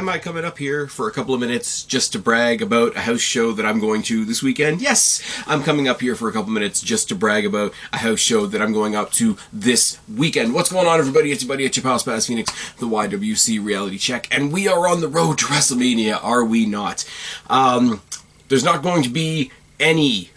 am I coming up here for a couple of minutes just to brag about a house show that I'm going to this weekend? Yes, I'm coming up here for a couple minutes just to brag about a house show that I'm going up to this weekend. What's going on, everybody? It's your buddy, it's your pal Spaz Phoenix, the YWC Reality Check, and we are on the road to WrestleMania, are we not? There's not going to be any,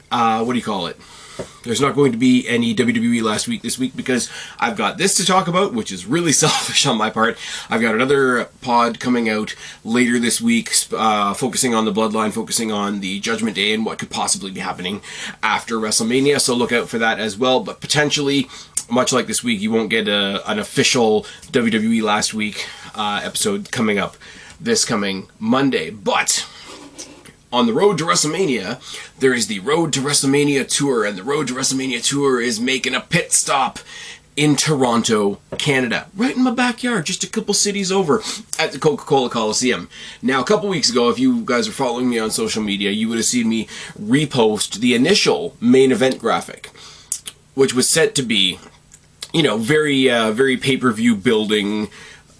There's not going to be any WWE this week, because I've got this to talk about, which is really selfish on my part. I've got another pod coming out later this week, focusing on the Bloodline, focusing on the Judgment Day and what could possibly be happening after WrestleMania, so look out for that as well. But potentially, much like this week, you won't get an official WWE last week episode coming up this coming Monday. But on the road to WrestleMania, there is the Road to WrestleMania Tour, and the Road to WrestleMania Tour is making a pit stop in Toronto, Canada. Right in my backyard, just a couple cities over, at the Coca-Cola Coliseum. Now, a couple weeks ago, if you guys are following me on social media, you would have seen me repost the initial main event graphic, which was set to be, you know, very pay-per-view building,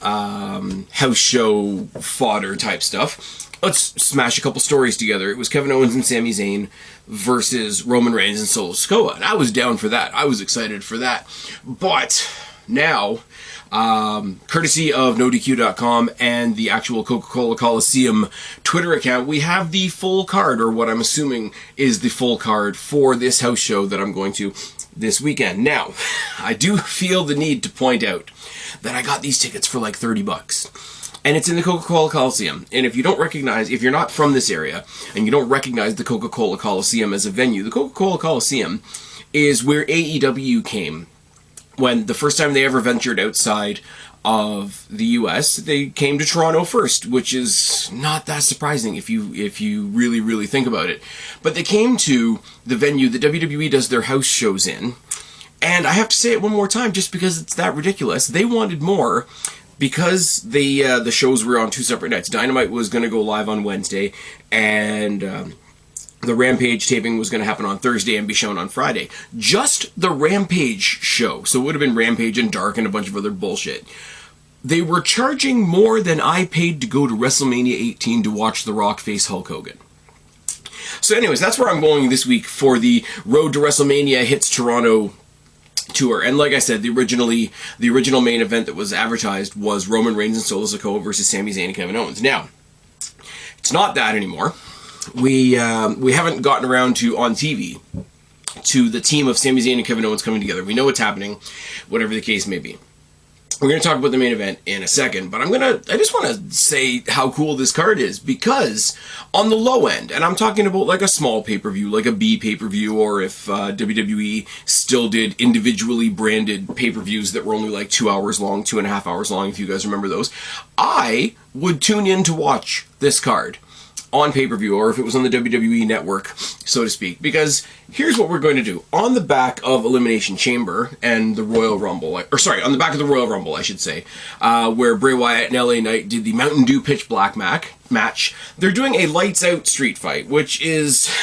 house show fodder type stuff. Let's smash a couple stories together. It was Kevin Owens and Sami Zayn versus Roman Reigns and Solo Sikoa, and I was down for that. I was excited for that. But now, courtesy of NoDQ.com and the actual Coca-Cola Coliseum Twitter account, we have the full card, or what I'm assuming is the full card for this house show that I'm going to this weekend. Now, I do feel the need to point out that I got these tickets for like $30. And it's in the Coca-Cola Coliseum. And if you're not from this area, and you don't recognize the Coca-Cola Coliseum as a venue, the Coca-Cola Coliseum is where AEW came. When the first time they ever ventured outside of the US, they came to Toronto first, which is not that surprising if you really think about it. But they came to the venue that WWE does their house shows in. And I have to say it one more time, just because it's that ridiculous. They wanted more, because the shows were on two separate nights. Dynamite was going to go live on Wednesday, and the Rampage taping was going to happen on Thursday and be shown on Friday. Just the Rampage show, so it would have been Rampage and Dark and a bunch of other bullshit. They were charging more than I paid to go to WrestleMania 18 to watch The Rock face Hulk Hogan. So anyways, that's where I'm going this week for the Road to WrestleMania Hits Toronto tour. And like I said, the original main event that was advertised was Roman Reigns and Solo Sikoa versus Sami Zayn and Kevin Owens. Now, it's not that anymore. We haven't gotten around to, on TV, to the team of Sami Zayn and Kevin Owens coming together. We know what's happening, whatever the case may be. We're going to talk about the main event in a second, but I just want to say how cool this card is, because on the low end, and I'm talking about like a small pay-per-view, like a B pay-per-view, or if WWE still did individually branded pay-per-views that were only like 2 hours long, 2.5 hours long, if you guys remember those, I would tune in to watch this card on pay-per-view, or if it was on the WWE network, so to speak, because here's what we're going to do. On the back of Elimination Chamber and the Royal Rumble, on the back of the Royal Rumble, I should say, where Bray Wyatt and LA Knight did the Mountain Dew Pitch Black match, they're doing a lights out street fight, which is,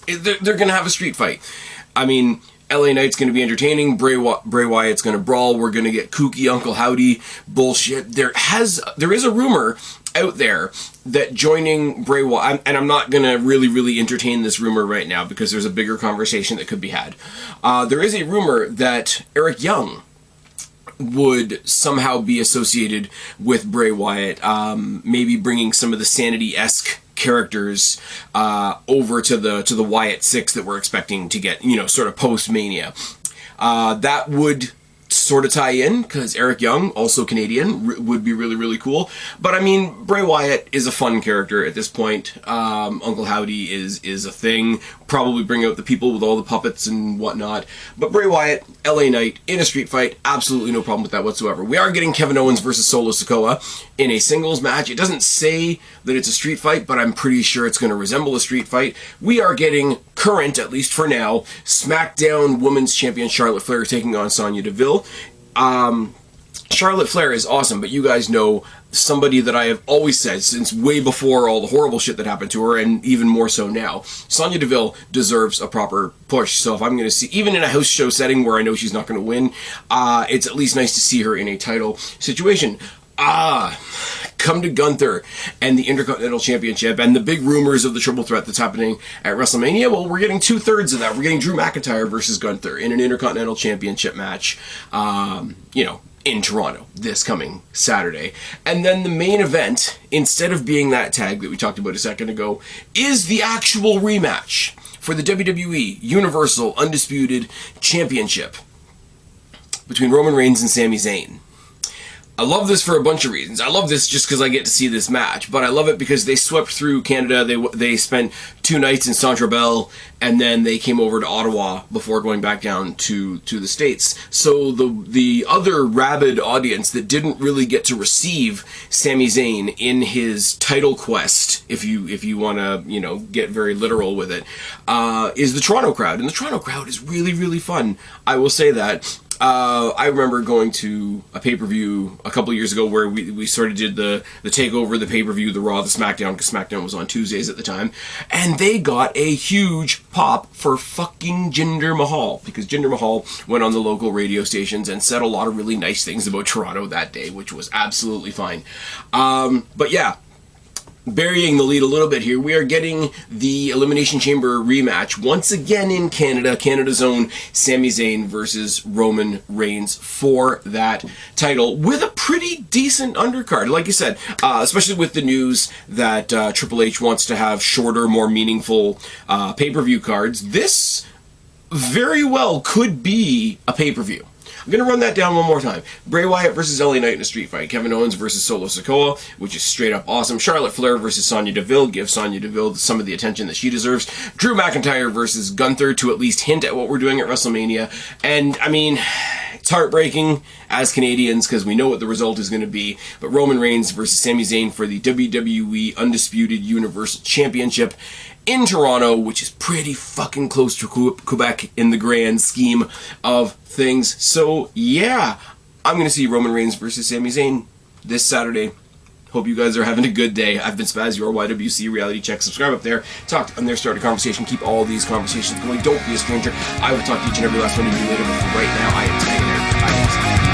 they're going to have a street fight. I mean, LA Knight's going to be entertaining, Bray Wyatt's going to brawl, we're going to get kooky Uncle Howdy bullshit. There is a rumor out there that joining Bray Wyatt, and I'm not going to really entertain this rumor right now because there's a bigger conversation that could be had. There is a rumor that Eric Young would somehow be associated with Bray Wyatt, maybe bringing some of the Sanity-esque characters over to the Wyatt 6 that we're expecting to get, sort of post-Mania. That would sort of tie in, because Eric Young, also Canadian, would be really cool. But I mean, Bray Wyatt is a fun character at this point. Uncle Howdy is a thing. Probably bring out the people with all the puppets and whatnot. But Bray Wyatt, LA Knight, in a street fight, absolutely no problem with that whatsoever. We are getting Kevin Owens versus Solo Sikoa in a singles match. It doesn't say that it's a street fight, but I'm pretty sure it's going to resemble a street fight. We are getting current, at least for now, SmackDown Women's Champion Charlotte Flair taking on Sonya Deville. Charlotte Flair is awesome, but you guys know somebody that I have always said since way before all the horrible shit that happened to her, and even more so now. Sonya Deville deserves a proper push. So if I'm going to see, even in a house show setting where I know she's not going to win, it's at least nice to see her in a title situation. come to Gunther and the Intercontinental Championship and the big rumors of the triple threat that's happening at WrestleMania. Well, we're getting 2/3 of that. We're getting Drew McIntyre versus Gunther in an Intercontinental Championship match, in Toronto this coming Saturday. And then the main event, instead of being that tag that we talked about a second ago, is the actual rematch for the WWE Universal Undisputed Championship between Roman Reigns and Sami Zayn. I love this for a bunch of reasons. I love this just because I get to see this match, but I love it because they swept through Canada. They spent 2 nights in Centre Bell, and then they came over to Ottawa before going back down to the States. So the other rabid audience that didn't really get to receive Sami Zayn in his title quest, if you want to get very literal with it, is the Toronto crowd, and the Toronto crowd is really, really fun. I will say that. I remember going to a pay-per-view a couple years ago where we sort of did the TakeOver, the pay-per-view, the Raw, the SmackDown, because SmackDown was on Tuesdays at the time, and they got a huge pop for fucking Jinder Mahal, because Jinder Mahal went on the local radio stations and said a lot of really nice things about Toronto that day, which was absolutely fine. But yeah, burying the lead a little bit here, we are getting the Elimination Chamber rematch once again in Canada, Canada's own Sami Zayn versus Roman Reigns for that title, with a pretty decent undercard. Like I said, especially with the news that Triple H wants to have shorter, more meaningful pay-per-view cards, this very well could be a pay-per-view. I'm going to run that down one more time. Bray Wyatt versus LA Knight in a street fight. Kevin Owens versus Solo Sikoa, which is straight up awesome. Charlotte Flair versus Sonya Deville. Give Sonya Deville some of the attention that she deserves. Drew McIntyre versus Gunther to at least hint at what we're doing at WrestleMania. And, I mean, it's heartbreaking as Canadians because we know what the result is going to be. But Roman Reigns versus Sami Zayn for the WWE Undisputed Universal Championship in Toronto, which is pretty fucking close to Quebec in the grand scheme of things. So, yeah, I'm going to see Roman Reigns versus Sami Zayn this Saturday. Hope you guys are having a good day. I've been Spaz, your YWC Reality Check. Subscribe up there. Talk on there, start a conversation. Keep all these conversations going. Don't be a stranger. I will talk to each and every last one of you later, but for right now, I am taking care. Bye, guys.